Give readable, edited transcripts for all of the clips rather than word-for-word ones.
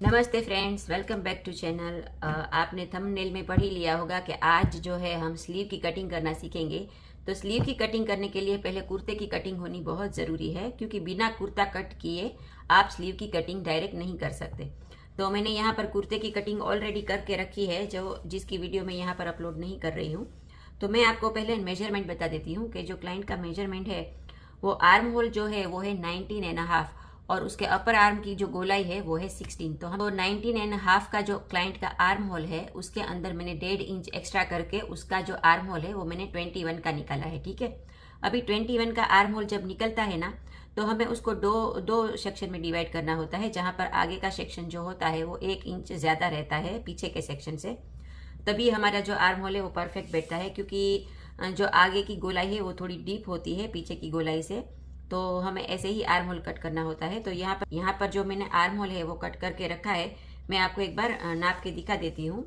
नमस्ते friends, welcome back to channel. आपने thumbnail में पढ़ ही लिया होगा कि आज जो है हम स्लीव की कटिंग करना सीखेंगे। तो स्लीव की कटिंग करने के लिए पहले कुर्ते की कटिंग होनी बहुत ज़रूरी है, क्योंकि बिना कुर्ता कट किए आप स्लीव की कटिंग डायरेक्ट नहीं कर सकते। तो मैंने यहाँ पर कुर्ते की कटिंग ऑलरेडी करके रखी है, जिसकी वीडियो मैं यहाँ पर अपलोड नहीं कर रही हूँ। तो मैं आपको पहले मेजरमेंट बता देती हूँ कि जो क्लाइंट का मेजरमेंट है वो आर्म होल जो है वो है 19.5 और उसके अपर आर्म की जो गोलाई है वो है 16। तो हम 19.5 का जो क्लाइंट का आर्म होल है उसके अंदर मैंने 1.5 इंच एक्स्ट्रा करके उसका जो आर्म होल है वो मैंने 21 का निकाला है। ठीक है, अभी 21 का आर्म होल जब निकलता है ना, तो हमें उसको दो दो सेक्शन में डिवाइड करना होता है, जहां पर आगे का सेक्शन जो होता है वो 1 इंच ज्यादा रहता है पीछे के सेक्शन से। तभी हमारा जो आर्म होल है वो परफेक्ट बैठता है, क्योंकि जो आगे की गोलाई है वो थोड़ी डीप होती है पीछे की गोलाई से। तो हमें ऐसे ही आर्म होल कट करना होता है। तो यहाँ पर जो मैंने आर्म होल है वो कट करके रखा है, मैं आपको एक बार नाप के दिखा देती हूँ।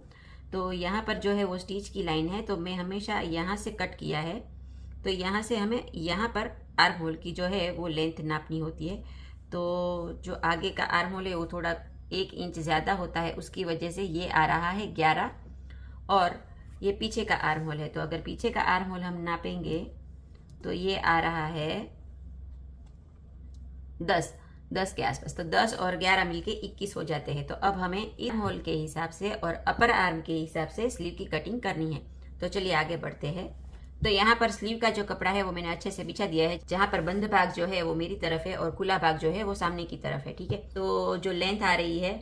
तो यहाँ पर जो है वो स्टिच की लाइन है, तो मैं हमेशा यहाँ से कट किया है। तो यहाँ से हमें यहाँ पर आर्म होल की जो है वो लेंथ नापनी होती है। तो जो आगे का आर्म होल है वो थोड़ा 1 इंच ज़्यादा होता है, उसकी वजह से ये आ रहा है 11। और ये पीछे का आर्म होल है, तो अगर पीछे का आर्म होल हम नापेंगे तो ये आ रहा है 10 के आसपास। तो 10 और 11 मिलके 21 हो जाते हैं। तो अब हमें आर्म होल के हिसाब से और अपर आर्म के हिसाब से स्लीव की कटिंग करनी है। तो चलिए आगे बढ़ते हैं। तो यहाँ पर स्लीव का जो कपड़ा है वो मैंने अच्छे से बिछा दिया है, जहाँ पर बंद भाग जो है वो मेरी तरफ है और खुला भाग जो है वो सामने की तरफ है। ठीक है, तो जो लेंथ आ रही है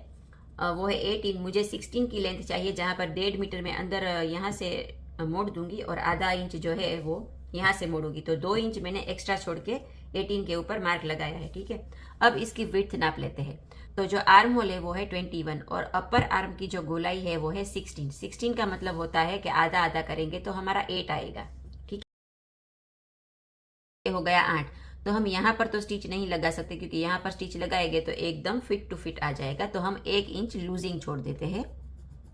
वो है 18। मुझे 16 की लेंथ चाहिए, जहाँ पर 1.5 मीटर में अंदर यहाँ से मोड़ दूंगी और आधा इंच जो है वो यहाँ से मोड़ूंगी। तो 2 इंच मैंने एक्स्ट्रा छोड़ के 18 के ऊपर मार्क लगाया है। ठीक है, अब इसकी विड्थ नाप लेते हैं। तो जो आर्म होल है वो है 21 और अपर आर्म की जो गोलाई है वो है 16 का मतलब होता है कि आधा आधा करेंगे तो हमारा 8 आएगा। ठीक है, हो गया 8। तो हम यहाँ पर तो स्टिच नहीं लगा सकते, क्योंकि यहाँ पर स्टिच लगाएंगे तो एकदम फिट टू फिट आ जाएगा। तो हम 1 इंच लूजिंग छोड़ देते हैं।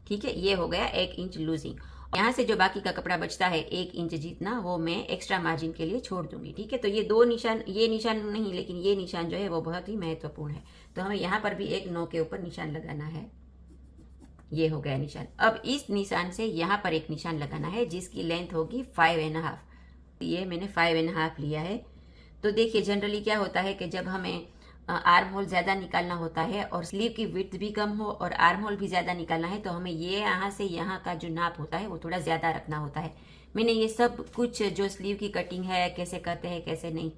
ठीक है, ये हो गया 1 इंच लूजिंग। यहाँ से जो बाकी का कपड़ा बचता है 1 इंच जितना, वो मैं एक्स्ट्रा मार्जिन के लिए छोड़ दूंगी। ठीक है, तो ये दो निशान, ये निशान नहीं लेकिन ये निशान जो है वो बहुत ही महत्वपूर्ण है। तो हमें यहाँ पर भी एक 9 के ऊपर निशान लगाना है। ये हो गया निशान। अब इस निशान से यहाँ पर एक निशान लगाना है जिसकी लेंथ होगी 5.5। ये मैंने 5.5 लिया है। तो देखिए जनरली क्या होता है कि जब हमें आर्म होल ज़्यादा निकालना होता है और स्लीव की विड्थ भी कम हो और आर्म होल भी ज़्यादा निकालना है, तो हमें ये यहाँ से यहाँ का जो नाप होता है वो थोड़ा ज़्यादा रखना होता है। मैंने ये सब कुछ जो स्लीव की कटिंग है कैसे करते हैं कैसे नहीं,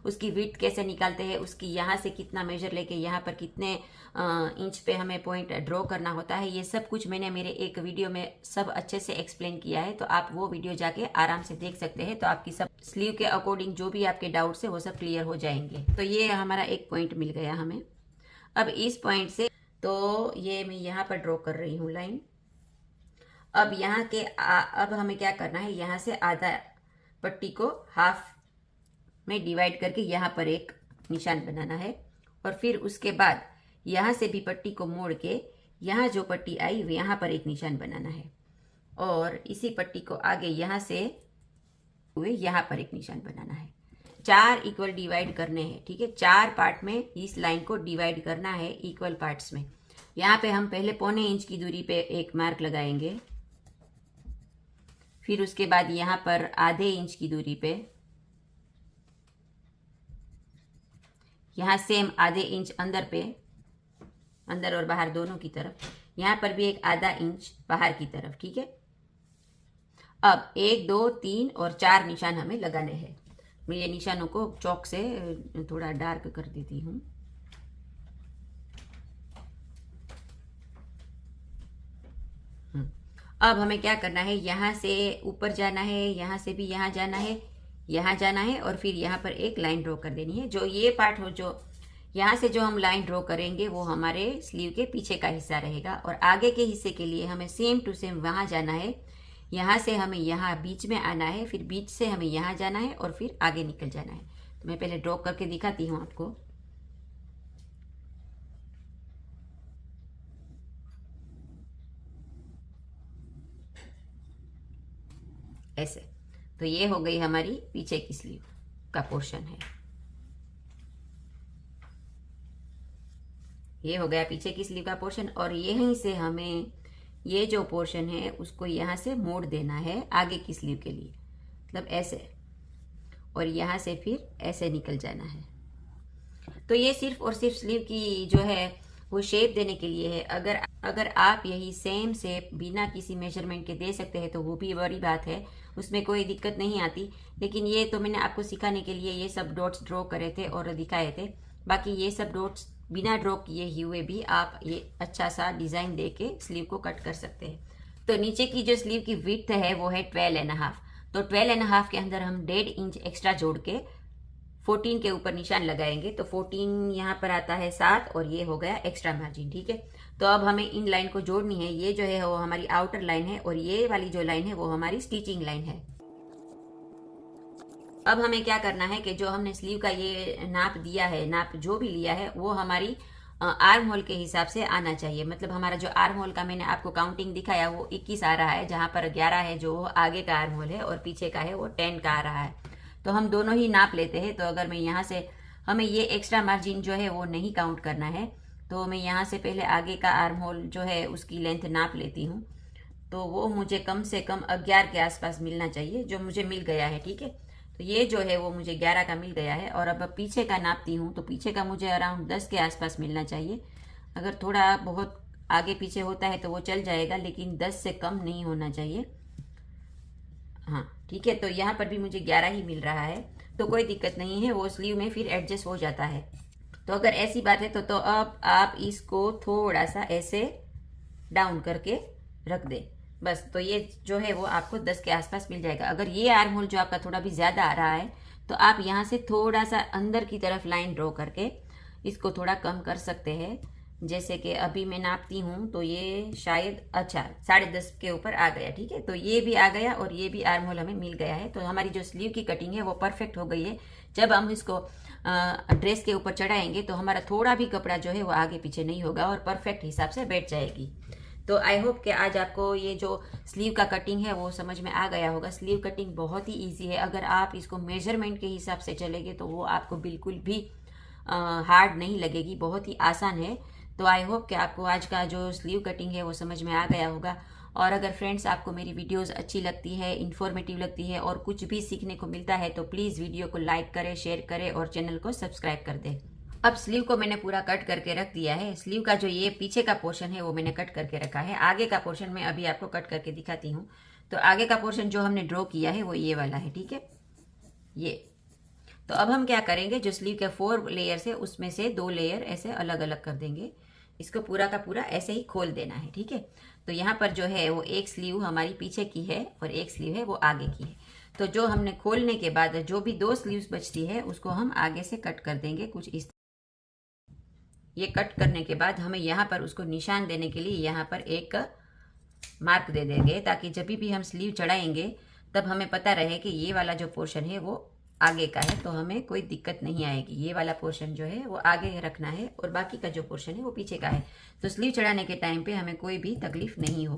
उसकी विड्थ कैसे निकालते हैं, उसकी यहाँ से कितना मेजर लेके यहाँ पर कितने इंच पे हमें पॉइंट ड्रॉ करना होता है, ये सब कुछ मैंने मेरे एक वीडियो में सब अच्छे से एक्सप्लेन किया है। तो आप वो वीडियो जाके आराम से देख सकते हैं। तो आपकी सब स्लीव के अकॉर्डिंग जो भी आपके डाउट्स है वो सब क्लियर हो जाएंगे। तो ये हमारा एक पॉइंट मिल गया हमें। अब इस पॉइंट से तो ये मैं यहाँ पर ड्रॉ कर रही हूँ लाइन। अब यहाँ के अब हमें क्या करना है, यहाँ से आधा पट्टी को हाफ में डिवाइड करके यहाँ पर एक निशान बनाना है और फिर उसके बाद यहाँ से भी पट्टी को मोड़ के यहाँ जो पट्टी आई यहाँ पर एक निशान बनाना है और इसी पट्टी को आगे यहाँ से हुए यहाँ पर एक निशान बनाना है। 4 इक्वल डिवाइड करने हैं। ठीक है, 4 पार्ट में इस लाइन को डिवाइड करना है इक्वल पार्ट्स में। यहाँ पे हम पहले 0.25 इंच की दूरी पे एक मार्क लगाएंगे, फिर उसके बाद यहाँ पर आधे इंच की दूरी पे, यहाँ सेम आधे इंच अंदर पे, अंदर और बाहर दोनों की तरफ, यहाँ पर भी एक आधा इंच बाहर की तरफ। ठीक है, अब 1 2 3 और 4 निशान हमें लगाने हैं। मैं ये निशानों को चौक से थोड़ा डार्क कर देती हूँ। अब हमें क्या करना है, यहाँ से ऊपर जाना है, यहाँ से भी यहाँ जाना है, यहाँ जाना है और फिर यहाँ पर एक लाइन ड्रॉ कर देनी है। जो ये पार्ट हो, जो यहाँ से जो हम लाइन ड्रॉ करेंगे वो हमारे स्लीव के पीछे का हिस्सा रहेगा और आगे के हिस्से के लिए हमें सेम टू सेम वहाँ जाना है। यहाँ से हमें यहाँ बीच में आना है, फिर बीच से हमें यहाँ जाना है और फिर आगे निकल जाना है। तो मैं पहले ड्रॉ करके दिखाती हूँ आपको। ऐसे। तो ये हो गई हमारी पीछे की स्लीव का पोर्शन है। ये हो गया पीछे की स्लीव का पोर्शन। और यहीं से हमें ये जो पोर्शन है उसको यहाँ से मोड़ देना है आगे की स्लीव के लिए, मतलब ऐसे, और यहाँ से फिर ऐसे निकल जाना है। तो ये सिर्फ और सिर्फ स्लीव की जो है वो शेप देने के लिए है। अगर आप यही सेम शेप बिना किसी मेजरमेंट के दे सकते हैं तो वो भी बड़ी बात है, उसमें कोई दिक्कत नहीं आती। लेकिन ये तो मैंने आपको सिखाने के लिए ये सब डॉट्स ड्रॉ करे थे और दिखाए थे। बाकी ये सब डॉट्स बिना ड्रॉ किए हुए भी आप ये अच्छा सा डिज़ाइन दे के स्लीव को कट कर सकते हैं। तो नीचे की जो स्लीव की विड्थ है वो है 12.5। तो 12.5 के अंदर हम 1.5 इंच एक्स्ट्रा जोड़ के 14 के ऊपर निशान लगाएंगे। तो 14 यहाँ पर आता है 7 और ये हो गया एक्स्ट्रा मार्जिन, ठीक है। तो अब हमें इन लाइन को जोड़नी है। ये जो है वो हमारी आउटर लाइन है और ये वाली जो लाइन है वो हमारी स्टिचिंग लाइन है। अब हमें क्या करना है कि जो हमने स्लीव का ये नाप दिया है, नाप जो भी लिया है वो हमारी आर्म होल के हिसाब से आना चाहिए। मतलब हमारा जो आर्म होल का मैंने आपको काउंटिंग दिखाया वो 21 आ रहा है, जहां पर 11 है जो आगे का आर्म होल है और पीछे का है वो 10 का आ रहा है। तो हम दोनों ही नाप लेते हैं। तो अगर मैं यहाँ से, हमें ये एक्स्ट्रा मार्जिन जो है वो नहीं काउंट करना है, तो मैं यहाँ से पहले आगे का आर्म होल जो है उसकी लेंथ नाप लेती हूँ। तो वो मुझे कम से कम 11 के आसपास मिलना चाहिए, जो मुझे मिल गया है, ठीक है। तो ये जो है वो मुझे 11 का मिल गया है। और अब पीछे का नापती हूँ तो पीछे का मुझे अराउंड 10 के आसपास मिलना चाहिए। अगर थोड़ा बहुत आगे पीछे होता है तो वो चल जाएगा, लेकिन 10 से कम नहीं होना चाहिए। हाँ ठीक है, तो यहाँ पर भी मुझे 11 ही मिल रहा है, तो कोई दिक्कत नहीं है, वो स्लीव में फिर एडजस्ट हो जाता है। तो अगर ऐसी बात है तो अब आप इसको थोड़ा सा ऐसे डाउन करके रख दें बस। तो ये जो है वो आपको 10 के आसपास मिल जाएगा। अगर ये आर्म होल जो आपका थोड़ा भी ज़्यादा आ रहा है तो आप यहाँ से थोड़ा सा अंदर की तरफ लाइन ड्रॉ करके इसको थोड़ा कम कर सकते हैं। जैसे कि अभी मैं नापती हूँ तो ये शायद, अच्छा 10.5 के ऊपर आ गया, ठीक है। तो ये भी आ गया और ये भी आर्म होल हमें मिल गया है। तो हमारी जो स्लीव की कटिंग है वो परफेक्ट हो गई है। जब हम इसको ड्रेस के ऊपर चढ़ाएंगे तो हमारा थोड़ा भी कपड़ा जो है वो आगे पीछे नहीं होगा और परफेक्ट हिसाब से बैठ जाएगी। तो आई होप कि आज आपको ये जो स्लीव का कटिंग है वो समझ में आ गया होगा। स्लीव कटिंग बहुत ही इजी है। अगर आप इसको मेजरमेंट के हिसाब से चलेंगे तो वो आपको बिल्कुल भी हार्ड नहीं लगेगी, बहुत ही आसान है। तो आई होप कि आपको आज का जो स्लीव कटिंग है वो समझ में आ गया होगा। और अगर फ्रेंड्स आपको मेरी वीडियोस अच्छी लगती है, इन्फॉर्मेटिव लगती है और कुछ भी सीखने को मिलता है तो प्लीज़ वीडियो को लाइक करें, शेयर करें और चैनल को सब्सक्राइब कर दें। अब स्लीव को मैंने पूरा कट करके रख दिया है। स्लीव का जो ये पीछे का पोर्शन है वो मैंने कट करके रखा है। आगे का पोर्शन मैं अभी आपको कट करके दिखाती हूँ। तो आगे का पोर्शन जो हमने ड्रॉ किया है वो ये वाला है, ठीक है, ये। तो अब हम क्या करेंगे, जो स्लीव के 4 लेयर्स है उसमें से 2 लेयर ऐसे अलग अलग कर देंगे। इसको पूरा का पूरा ऐसे ही खोल देना है, ठीक है। तो यहाँ पर जो है वो एक स्लीव हमारी पीछे की है और एक स्लीव है वो आगे की है। तो जो हमने खोलने के बाद जो भी 2 स्लीव्स बचती है उसको हम आगे से कट कर देंगे कुछ इस। ये कट करने के बाद हमें यहाँ पर उसको निशान देने के लिए यहाँ पर एक मार्क दे देंगे, ताकि जब भी हम स्लीव चढ़ाएंगे तब हमें पता रहे कि ये वाला जो पोर्शन है वो आगे का है, तो हमें कोई दिक्कत नहीं आएगी। ये वाला पोर्शन जो है वो आगे रखना है और बाकी का जो पोर्शन है वो पीछे का है। तो स्लीव चढ़ाने के टाइम पे हमें कोई भी तकलीफ नहीं हो।